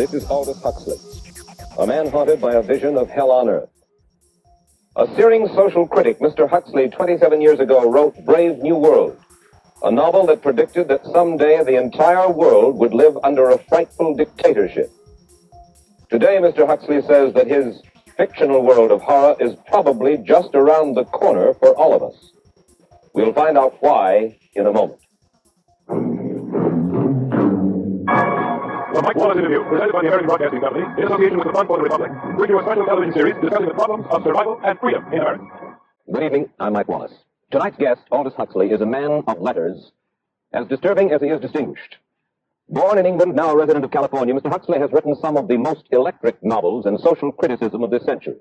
This is Aldous Huxley, a man haunted by a vision of hell on earth. A searing social critic, Mr. Huxley, 27 years ago, wrote Brave New World, a novel that predicted that someday the entire world would live under a frightful dictatorship. Today, Mr. Huxley says that his fictional world of horror is probably just around the corner for all of us. We'll find out why in a moment. The Mike Wallace Interview, presented by the American Broadcasting Company in association with the Fund for the Republic, brings you a special television series discussing the problems of survival and freedom in America. Good evening, I'm Mike Wallace. Tonight's guest, Aldous Huxley, is a man of letters, as disturbing as he is distinguished. Born in England, now a resident of California, Mr. Huxley has written some of the most electric novels and social criticism of this century.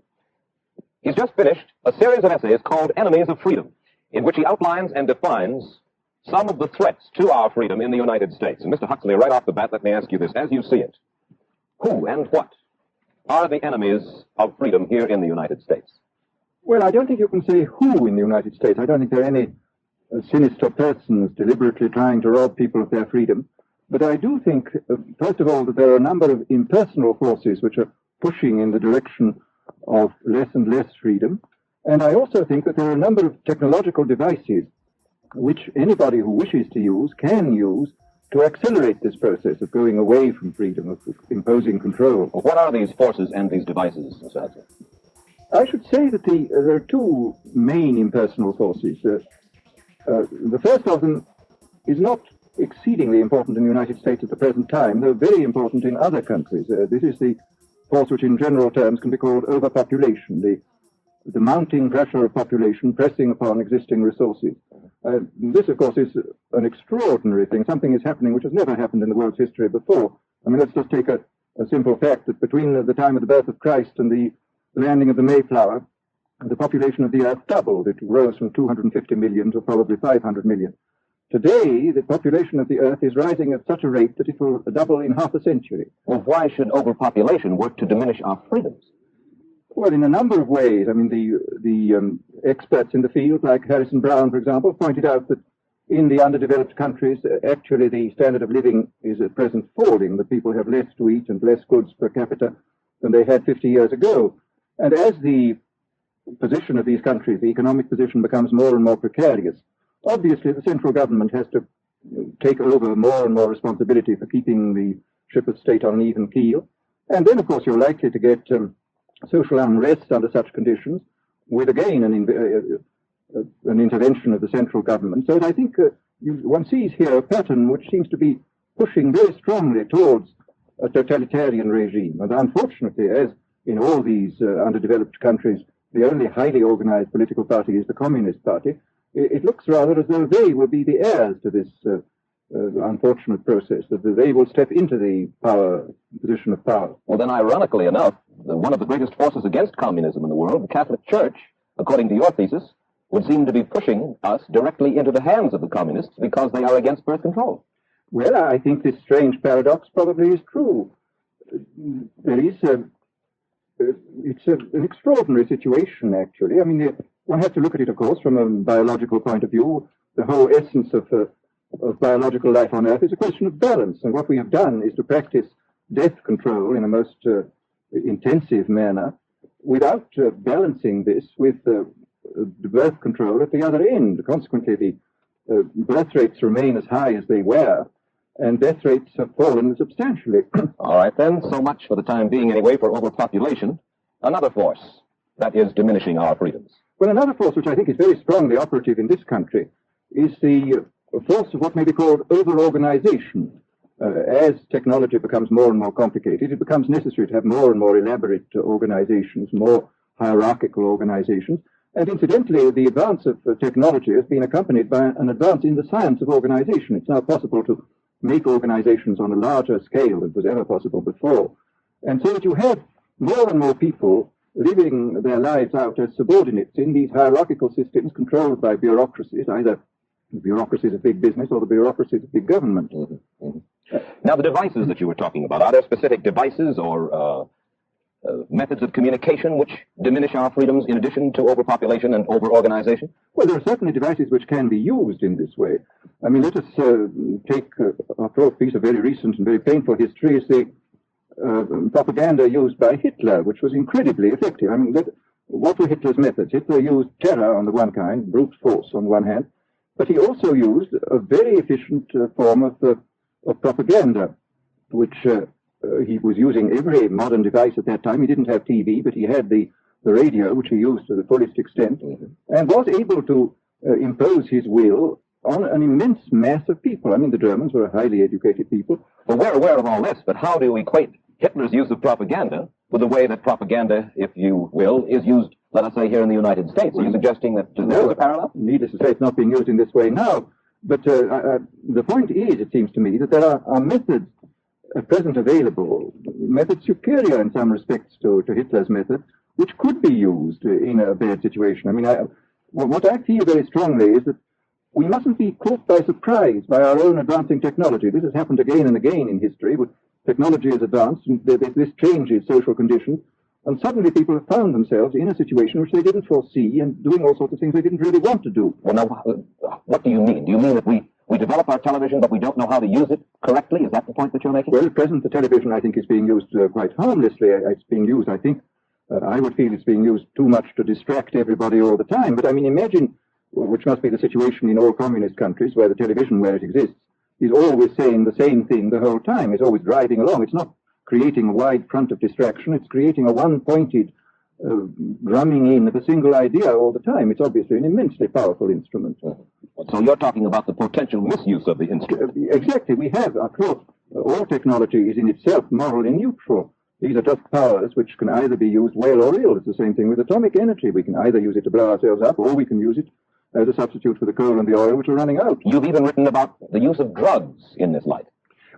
He's just finished a series of essays called Enemies of Freedom, in which he outlines and defines some of the threats to our freedom in the United States. And Mr. Huxley, right off the bat, let me ask you this. As you see it, who and what are the enemies of freedom here in the United States? Well, I don't think you can say who in the United States. I don't think there are any sinister persons deliberately trying to rob people of their freedom. But I do think, first of all, that there are a number of impersonal forces which are pushing in the direction of less and less freedom. And I also think that there are a number of technological devices which anybody who wishes to use can use to accelerate this process of going away from freedom, of imposing control. Well, what are these forces and these devices, Mr. Huxley? I should say that there are two main impersonal forces. The first of them is not exceedingly important in the United States at the present time, though very important in other countries. This is the force which in general terms can be called overpopulation, the mounting pressure of population pressing upon existing resources. This, of course, is an extraordinary thing. Something is happening which has never happened in the world's history before. I mean, let's just take a simple fact that between the time of the birth of Christ and the landing of the Mayflower, the population of the Earth doubled. It rose from 250 million to probably 500 million. Today, the population of the Earth is rising at such a rate that it will double in half a century. Well, why should overpopulation work to diminish our freedoms? Well, in a number of ways. I mean, the experts in the field, like Harrison Brown, for example, pointed out that in the underdeveloped countries, actually the standard of living is at present falling, that people have less to eat and less goods per capita than they had 50 years ago. And as the position of these countries, the economic position, becomes more and more precarious, obviously the central government has to take over more and more responsibility for keeping the ship of state on an even keel. And then, of course, you're likely to get social unrest under such conditions, with again an intervention of the central government. So I think one sees here a pattern which seems to be pushing very strongly towards a totalitarian regime. And unfortunately, as in all these underdeveloped countries, the only highly organized political party is the Communist Party, it looks rather as though they will be the heirs to this unfortunate process, that they will step into the position of power. Well, then, ironically enough, one of the greatest forces against communism in the world, the Catholic Church, according to your thesis, would seem to be pushing us directly into the hands of the communists because they are against birth control. Well, I think this strange paradox probably is true. There is it's an extraordinary situation, actually. I mean, one has to look at it, of course, from a biological point of view. The whole essence of biological life on Earth is a question of balance. And what we have done is to practice death control in a most intensive manner without balancing this with birth control at the other end. Consequently, the birth rates remain as high as they were, and death rates have fallen substantially. All right, then. So much for the time being, anyway, for overpopulation. Another force that is diminishing our freedoms. Well, another force which I think is very strongly operative in this country is the force of what may be called over-organization. As technology becomes more and more complicated, it becomes necessary to have more and more elaborate organizations, more hierarchical organizations. And incidentally, the advance of technology has been accompanied by an advance in the science of organization. It's now possible to make organizations on a larger scale than was ever possible before. And so that you have more and more people living their lives out as subordinates in these hierarchical systems controlled by bureaucracies, either the bureaucracies of big business or the bureaucracies of big government. Mm-hmm. Mm-hmm. Now, the devices that you were talking about, are there specific devices or methods of communication which diminish our freedoms in addition to overpopulation and over-organization? Well, there are certainly devices which can be used in this way. I mean, let us take, after all, a piece of very recent and very painful history is the propaganda used by Hitler, which was incredibly effective. I mean, what were Hitler's methods? Hitler used terror on the one kind, brute force on one hand, but he also used a very efficient form of propaganda, which he was using every modern device at that time. He didn't have TV, but he had the radio, which he used to the fullest extent, and was able to impose his will on an immense mass of people. I mean, the Germans were highly educated people. Well, we're aware of all this, but how do you equate Hitler's use of propaganda with the way that propaganda, if you will, is used, let us say, here in the United States? Are you suggesting that there's a parallel? Needless to say, it's not being used in this way now. But the point is, it seems to me, that there are methods at present available, methods superior in some respects to Hitler's method, which could be used in a bad situation. I mean, what I feel very strongly is that we mustn't be caught by surprise by our own advancing technology. This has happened again and again in history. Technology has advanced, and this changes social conditions, and suddenly people have found themselves in a situation which they didn't foresee and doing all sorts of things they didn't really want to do. Well, now, what do you mean? Do you mean that we develop our television, but we don't know how to use it correctly? Is that the point that you're making? Well, at present, the television, I think, is being used quite harmlessly. It's being used, I think, I would feel it's being used too much to distract everybody all the time. But, I mean, imagine, which must be the situation in all communist countries, where the television, where it exists, is always saying the same thing the whole time. It's always driving along. It's not creating a wide front of distraction. It's creating a one-pointed drumming in of a single idea all the time. It's obviously an immensely powerful instrument. So you're talking about the potential misuse of the instrument. Exactly. We have, after all technology is in itself morally neutral. These are just powers which can either be used well or ill. It's the same thing with atomic energy. We can either use it to blow ourselves up, or we can use it as a substitute for the coal and the oil, which are running out. You've even written about the use of drugs in this light.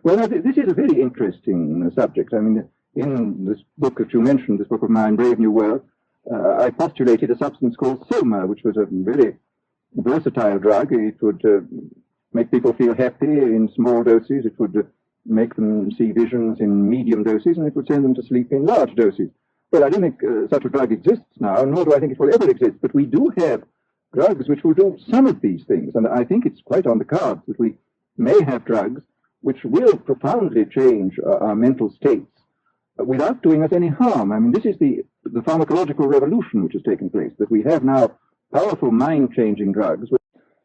Well, now, this is a very interesting subject. I mean, in this book that you mentioned, this book of mine, Brave New World, I postulated a substance called soma, which was a very versatile drug. It would make people feel happy in small doses. It would make them see visions in medium doses, and it would send them to sleep in large doses. Well, I don't think such a drug exists now, nor do I think it will ever exist, but we do have drugs which will do some of these things, and I think it's quite on the cards that we may have drugs which will profoundly change our mental states without doing us any harm. I mean, this is the pharmacological revolution which has taken place, that we have now powerful mind-changing drugs which,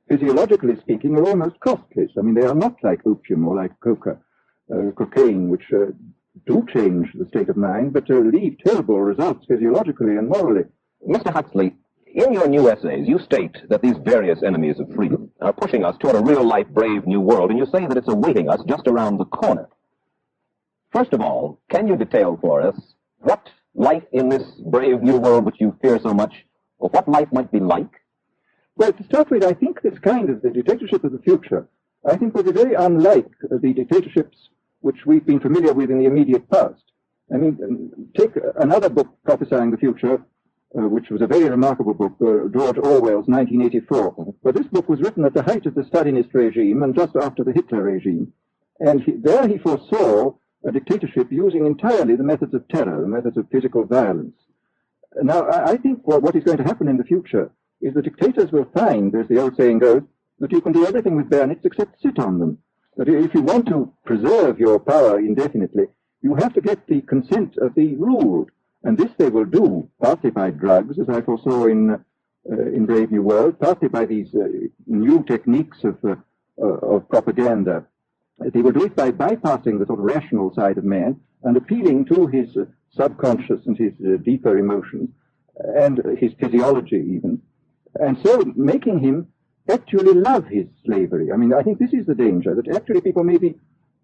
physiologically speaking, are almost costless. I mean, they are not like opium or like cocaine, which do change the state of mind, but leave terrible results physiologically and morally. Mr. Huxley, in your new essays, you state that these various enemies of freedom are pushing us toward a real-life, brave new world, and you say that it's awaiting us just around the corner. First of all, can you detail for us what life in this brave new world which you fear so much, or what life might be like? Well, to start with, I think this kind of the dictatorship of the future, I think will be very unlike the dictatorships which we've been familiar with in the immediate past. I mean, take another book prophesying the future, which was a very remarkable book, George Orwell's 1984. But this book was written at the height of the Stalinist regime and just after the Hitler regime. And there he foresaw a dictatorship using entirely the methods of terror, the methods of physical violence. Now, I think what is going to happen in the future is the dictators will find, as the old saying goes, that you can do everything with bayonets except sit on them. That if you want to preserve your power indefinitely, you have to get the consent of the ruled. And this they will do, partly by drugs, as I foresaw in Brave New World, partly by these new techniques of propaganda. They will do it by bypassing the sort of rational side of man and appealing to his subconscious and his deeper emotions and his physiology even, and so making him actually love his slavery. I mean, I think this is the danger, that actually people may be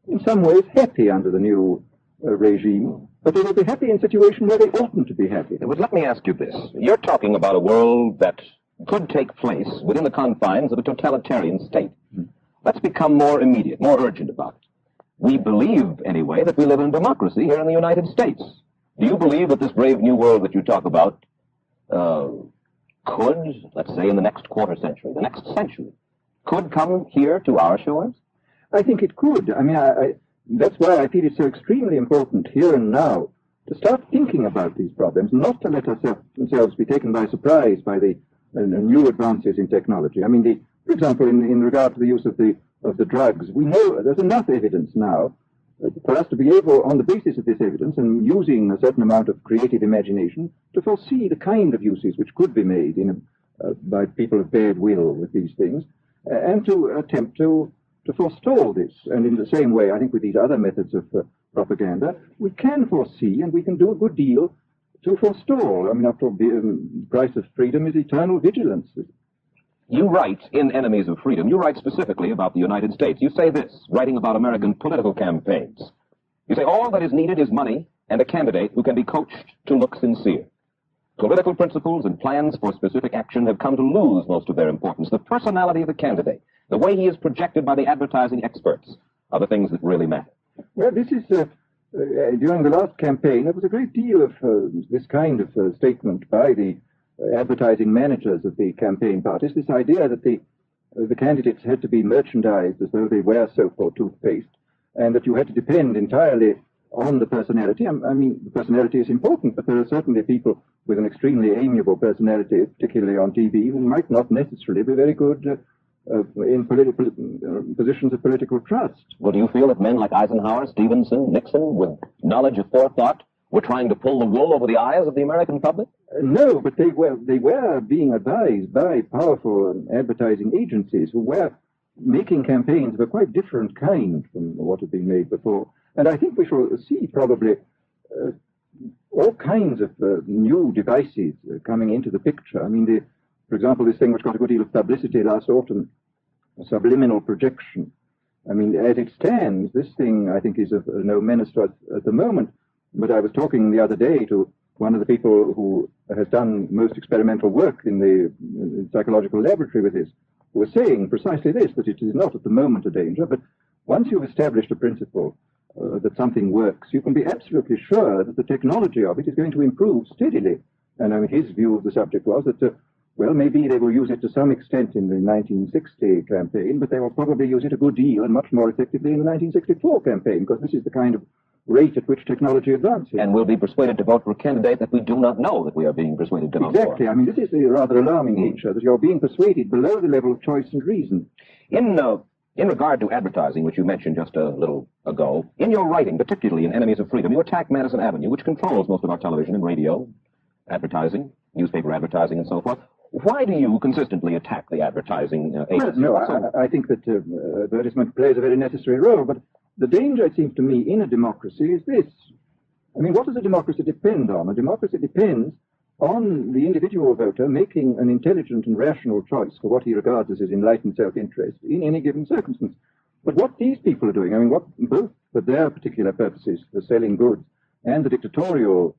in some ways happy under the new regime, but they will be happy in a situation where they oughtn't to be happy. But let me ask you this. You're talking about a world that could take place within the confines of a totalitarian state. Let's become more immediate, more urgent about it. We believe, anyway, that we live in democracy here in the United States. Do you believe that this brave new world that you talk about could, let's say in the next quarter century, the next century, could come here to our shores? I think it could. I mean, that's why I feel it's so extremely important here and now to start thinking about these problems, not to let ourselves be taken by surprise by the new advances in technology. I mean, for example, in regard to the use of the drugs, we know there's enough evidence now for us to be able, on the basis of this evidence and using a certain amount of creative imagination, to foresee the kind of uses which could be made by people of bad will with these things, and to attempt to forestall this. And in the same way, I think with these other methods of propaganda, we can foresee and we can do a good deal to forestall. I mean, after all, the price of freedom is eternal vigilance. You write in Enemies of Freedom, you write specifically about the United States. You say this, writing about American political campaigns. You say, all that is needed is money and a candidate who can be coached to look sincere. Political principles and plans for specific action have come to lose most of their importance. The personality of the candidate, the way he is projected by the advertising experts, are the things that really matter. Well, this is, during the last campaign, there was a great deal of this kind of statement by the advertising managers of the campaign parties, this idea that the candidates had to be merchandised as though they were soap or toothpaste, and that you had to depend entirely on the personality. I mean, the personality is important, but there are certainly people with an extremely amiable personality, particularly on TV, who might not necessarily be very good in political positions of political trust. Well, do you feel that men like Eisenhower, Stevenson, Nixon, with knowledge of forethought, were trying to pull the wool over the eyes of the American public? No, but they were being advised by powerful advertising agencies who were making campaigns of a quite different kind from what had been made before. And I think we shall see probably all kinds of new devices coming into the picture. I mean, for example, this thing which got a good deal of publicity last autumn, subliminal projection. I mean, as it stands, this thing, I think, is of no menace to us at the moment. But I was talking the other day to one of the people who has done most experimental work in the psychological laboratory with this, who was saying precisely this, that it is not at the moment a danger, but once you've established a principle that something works, you can be absolutely sure that the technology of it is going to improve steadily. And I mean, his view of the subject was that, well, maybe they will use it to some extent in the 1960 campaign, but they will probably use it a good deal and much more effectively in the 1964 campaign, because this is the kind of rate at which technology advances. And we'll be persuaded to vote for a candidate that we do not know that we are being persuaded to vote for. Exactly. I mean, this is the rather alarming nature, that you're being persuaded below the level of choice and reason. In regard to advertising, which you mentioned just a little ago, in your writing, particularly in Enemies of Freedom, you attack Madison Avenue, which controls most of our television and radio advertising, newspaper advertising, and so forth. Why do you consistently attack the advertising agency? Well, no, I think that advertisement plays a very necessary role, but the danger, it seems to me, in a democracy is this. I mean, what does a democracy depend on? A democracy depends on the individual voter making an intelligent and rational choice for what he regards as his enlightened self-interest in any given circumstance. But what these people are doing, I mean, what both for their particular purposes, the selling goods, and the dictatorial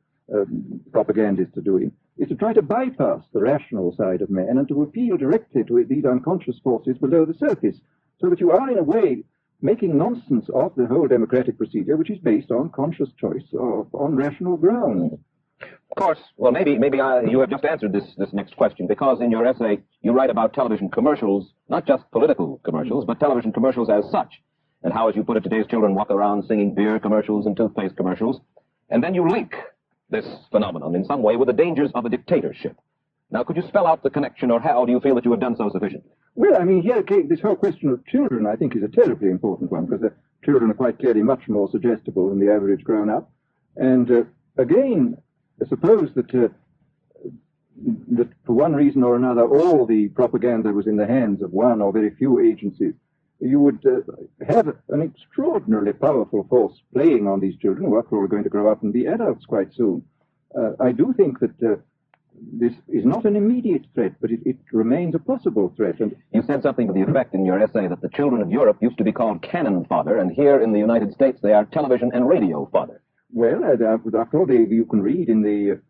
propagandists are doing, is to try to bypass the rational side of man and to appeal directly to these unconscious forces below the surface, so that you are, in a way, making nonsense of the whole democratic procedure, which is based on conscious choice on rational grounds. Of course. Well, maybe you have just answered this next question, because in your essay you write about television commercials, not just political commercials, but television commercials as such, and how, as you put it, today's children walk around singing beer commercials and toothpaste commercials, and then you link this phenomenon in some way with the dangers of a dictatorship. Now, could you spell out the connection, or how do you feel that you have done so sufficiently? Well, I mean, here, this whole question of children, I think, is a terribly important one, because the children are quite clearly much more suggestible than the average grown-up. And again, I suppose that for one reason or another, all the propaganda was in the hands of one or very few agencies. You would have an extraordinarily powerful force playing on these children, who after all are going to grow up and be adults quite soon. I do think that this is not an immediate threat, but it remains a possible threat. And you said something to the effect in your essay that the children of Europe used to be called Canon fodder, and here in the United States they are television and radio fodder. Well, after all, you can read in the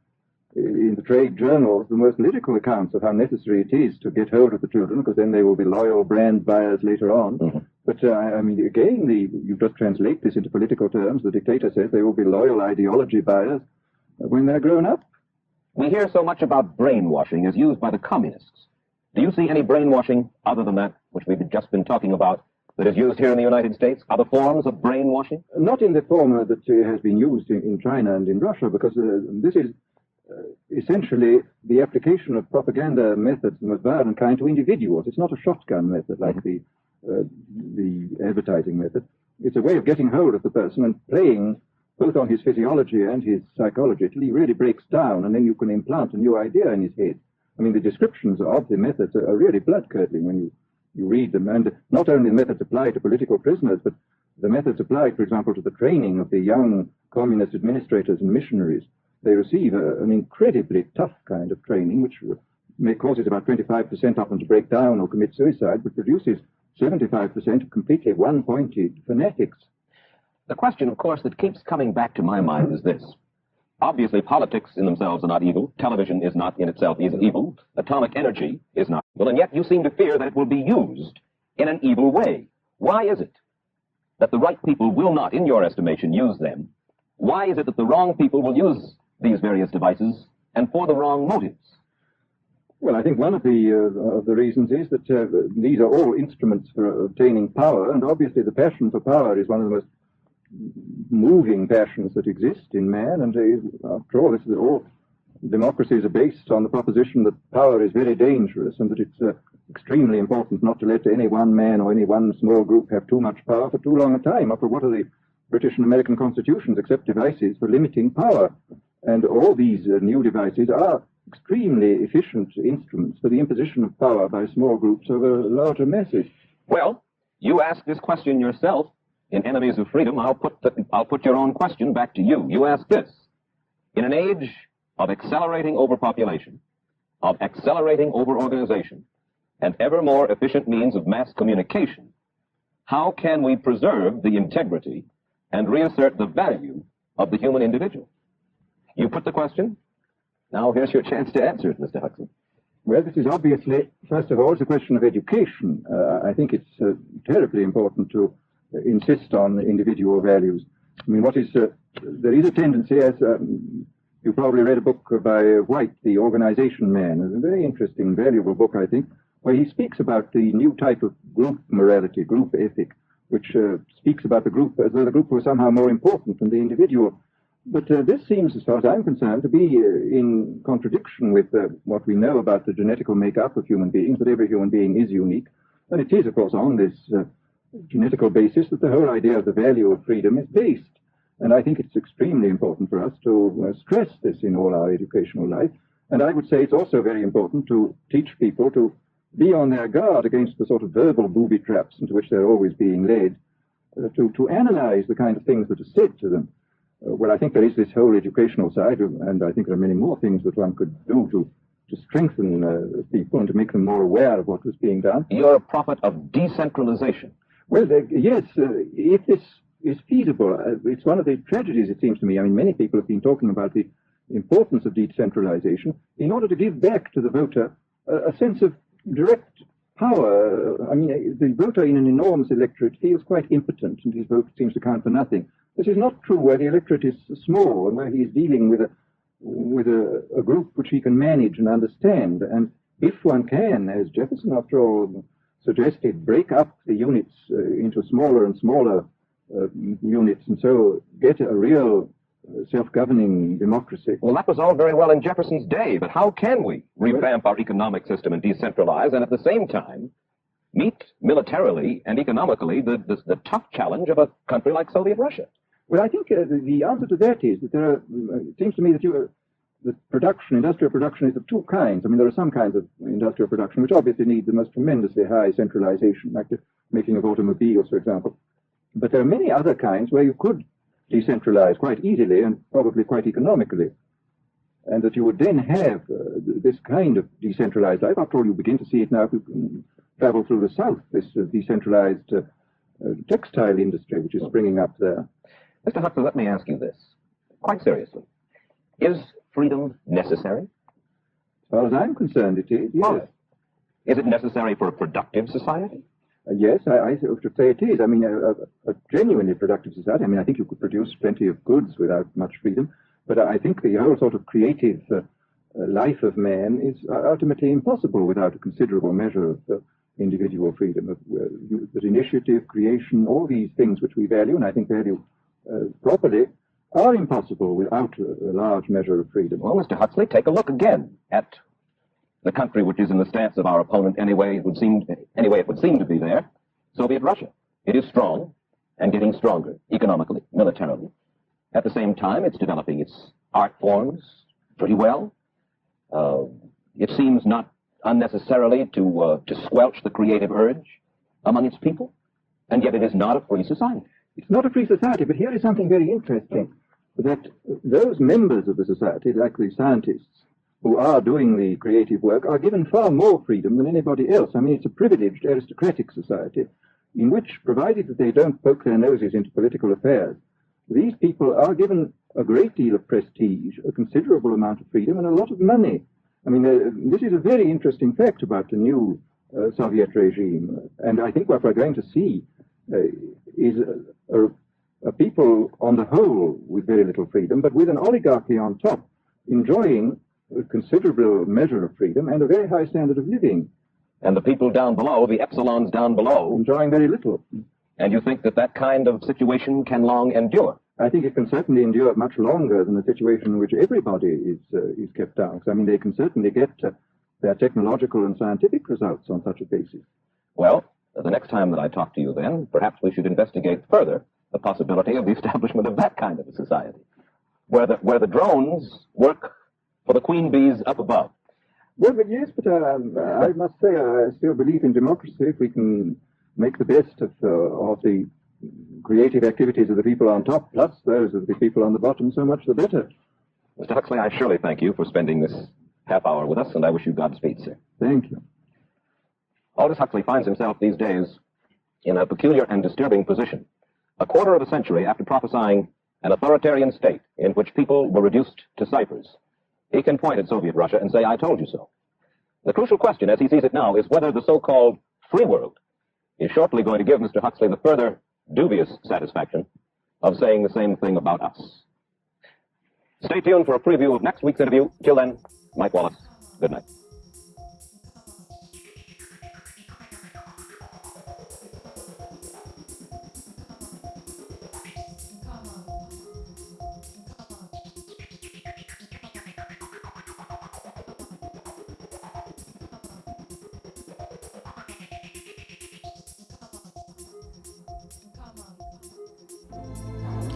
trade journals the most political accounts of how necessary it is to get hold of the children, because then they will be loyal brand buyers later on. Mm-hmm. But, I mean, again, you just translate this into political terms. The dictator says they will be loyal ideology buyers when they're grown up. We hear so much about brainwashing as used by the communists. Do you see any brainwashing other than that, which we've just been talking about, that is used here in the United States? Other forms of brainwashing? Not in the form that has been used in China and in Russia, because this is essentially the application of propaganda methods, the most violent kind, to individuals. It's not a shotgun method like the advertising method. It's a way of getting hold of the person and playing both on his physiology and his psychology till he really breaks down, and then you can implant a new idea in his head. I mean, the descriptions of the methods are really blood-curdling when you read them, and not only the methods applied to political prisoners, but the methods applied, for example, to the training of the young communist administrators and missionaries. They receive an incredibly tough kind of training, which may cause it about 25% often to break down or commit suicide, but produces 75% of completely one-pointed fanatics. The question, of course, that keeps coming back to my mind is this. Obviously, politics in themselves are not evil. Television is not in itself evil. Atomic energy is not evil. And yet you seem to fear that it will be used in an evil way. Why is it that the right people will not, in your estimation, use them? Why is it that the wrong people will use these various devices and for the wrong motives? Well, I think one of the reasons is that these are all instruments for obtaining power, and obviously the passion for power is one of the most moving passions that exist in man, and after all, all democracies are based on the proposition that power is very dangerous and that it's extremely important not to let any one man or any one small group have too much power for too long a time. After what are the British and American constitutions except devices for limiting power? And all these new devices are extremely efficient instruments for the imposition of power by small groups over larger masses. Well, you asked this question yourself in Enemies of Freedom. I'll put your own question back to you. You asked this. In an age of accelerating overpopulation, of accelerating overorganization, and ever more efficient means of mass communication, how can we preserve the integrity and reassert the value of the human individual? You put the question. Now here's your chance to answer it, Mr. Huxley. Well, this is obviously, first of all, it's a question of education. I think it's terribly important to insist on individual values. I mean, there is a tendency, as you probably read a book by White, The Organization Man. It's a very interesting, valuable book, I think, where he speaks about the new type of group morality, group ethic, which speaks about the group as though the group was somehow more important than the individual. But this seems, as far as I'm concerned, to be in contradiction with what we know about the genetical makeup of human beings, that every human being is unique. And it is, of course, on this genetical basis that the whole idea of the value of freedom is based. And I think it's extremely important for us to stress this in all our educational life. And I would say it's also very important to teach people to be on their guard against the sort of verbal booby traps into which they're always being led, to analyze the kind of things that are said to them. Well, I think there is this whole educational side, and I think there are many more things that one could do to strengthen people and to make them more aware of what was being done. You're a prophet of decentralization. Well, yes, if this is feasible, it's one of the tragedies, it seems to me. I mean, many people have been talking about the importance of decentralization in order to give back to the voter a sense of direct power. I mean, the voter in an enormous electorate feels quite impotent, and his vote seems to count for nothing. This is not true where the electorate is small and where he is dealing with a group which he can manage and understand. And if one can, as Jefferson, after all, suggested, break up the units into smaller and smaller units, and so get a real self-governing democracy. Well, that was all very well in Jefferson's day, but how can we revamp our economic system and decentralize and at the same time meet militarily and economically the tough challenge of a country like Soviet Russia? Well, I think the answer to that is that it seems to me that industrial production is of two kinds. I mean, there are some kinds of industrial production which obviously need the most tremendously high centralization, like the making of automobiles, for example. But there are many other kinds where you could decentralize quite easily and probably quite economically, and that you would then have this kind of decentralized life. After all, you begin to see it now if you travel through the South, this decentralized textile industry which is springing up there. Mr. Huxley, let me ask you this, quite seriously. Is freedom necessary? As far as I'm concerned, it is, yes. Why? Is it necessary for a productive society? Yes, I should say it is. I mean, a genuinely productive society. I mean, I think you could produce plenty of goods without much freedom, but I think the whole sort of creative life of man is ultimately impossible without a considerable measure of individual freedom, that initiative, creation, all these things which we value, and I think value properly, are impossible without a large measure of freedom. Well, Mr. Huxley, take a look again at the country which is in the stance of our opponent anyway. It would seem to be there, Soviet Russia. It is strong. and getting stronger economically, militarily. At the same time, it's developing its art forms pretty well. It seems not unnecessarily to squelch the creative urge among its people, and yet it is not a free society. It's not a free society, but here is something very interesting, that those members of the society, like the scientists who are doing the creative work, are given far more freedom than anybody else. I mean, it's a privileged aristocratic society in which, provided that they don't poke their noses into political affairs, these people are given a great deal of prestige, a considerable amount of freedom, and a lot of money. I mean, this is a very interesting fact about the new Soviet regime, and I think what we're going to see is a people on the whole with very little freedom, but with an oligarchy on top, enjoying a considerable measure of freedom and a very high standard of living. And the people down below, the epsilons down below, enjoying very little. And you think that that kind of situation can long endure? I think it can certainly endure much longer than a situation in which everybody is kept down. I mean, they can certainly get their technological and scientific results on such a basis. Well, the next time that I talk to you then, perhaps we should investigate further the possibility of the establishment of that kind of a society, where the drones work for the queen bees up above. Well, but yes, but I must say I still believe in democracy. If we can make the best of the creative activities of the people on top, plus those of the people on the bottom, so much the better. Mr. Huxley, I surely thank you for spending this half hour with us, and I wish you Godspeed, sir. Thank you. Aldous Huxley finds himself these days in a peculiar and disturbing position. A quarter of a century after prophesying an authoritarian state in which people were reduced to ciphers, he can point at Soviet Russia and say, I told you so. The crucial question, as he sees it now, is whether the so-called free world is shortly going to give Mr. Huxley the further dubious satisfaction of saying the same thing about us. Stay tuned for a preview of next week's interview. Till then, Mike Wallace. Good night.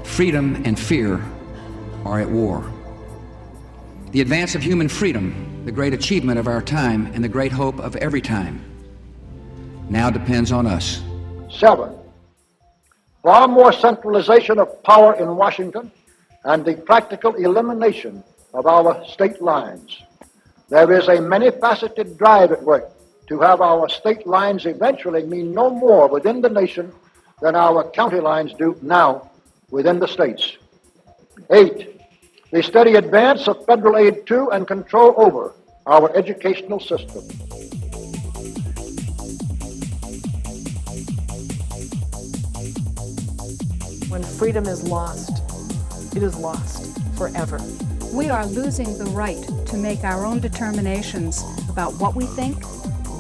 Freedom and fear are at war. The advance of human freedom, the great achievement of our time and the great hope of every time, now depends on us. 7, far more centralization of power in Washington and the practical elimination of our state lines. There is a many-faceted drive at work to have our state lines eventually mean no more within the nation than our county lines do now within the states. 8, the steady advance of federal aid to and control over our educational system. When freedom is lost, it is lost forever. We are losing the right to make our own determinations about what we think,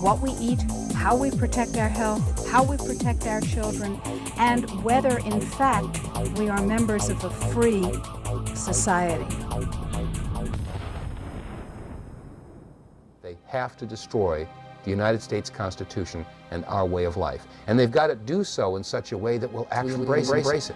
what we eat, how we protect our health, how we protect our children, and whether, in fact, we are members of a free society. They have to destroy the United States Constitution and our way of life. And they've got to do so in such a way that will actually embrace it.